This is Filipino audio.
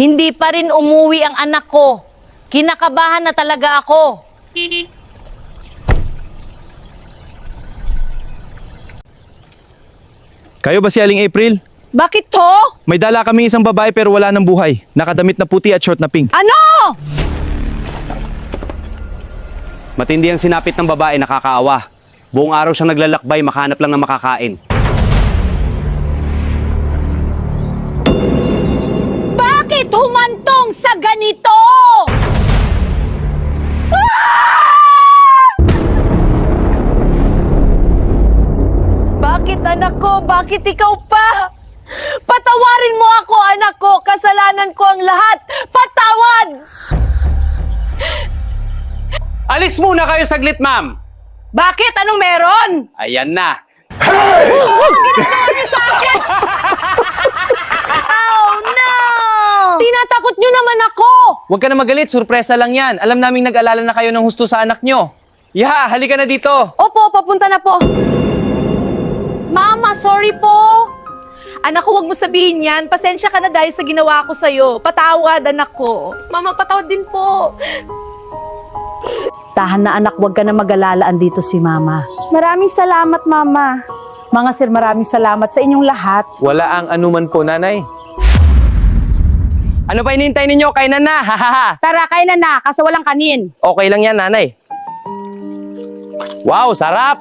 Hindi pa rin umuwi ang anak ko. Kinakabahan na talaga ako. Kayo ba si Aling April? Bakit to? May dala kami isang babae pero wala ng buhay. Nakadamit na puti at short na pink. Ano? Matindi ang sinapit ng babae, nakakaawa. Buong araw siyang naglalakbay, makahanap lang ng makakain. Bakit humantong sa ganito? Bakit anak ko? Bakit ikaw pa? Patawarin mo ako, anak ko. Kasalanan ko ang lahat. Patawad! Alis muna kayo saglit, ma'am! Bakit? Anong meron? Ayan na. Tinatakot nyo naman ako! Huwag ka na magalit, surpresa lang yan. Alam naming nag-alala na kayo ng husto sa anak nyo. Iha, halika na dito. Opo, papunta na po. Mama, sorry po. Anak ko, wag mo sabihin yan. Pasensya ka na dahil sa ginawa ko sa'yo. Patawad, anak ko. Mama, patawad din po. Tahan na anak, huwag ka na mag-alala, andito si Mama. Maraming salamat, Mama. Mga sir, maraming salamat sa inyong lahat. Wala ang anuman po, nanay. Ano ba inintay ninyo? Kainan na, hahaha. Tara, kain na, kaso walang kanin. Okay lang yan, nanay. Wow, sarap!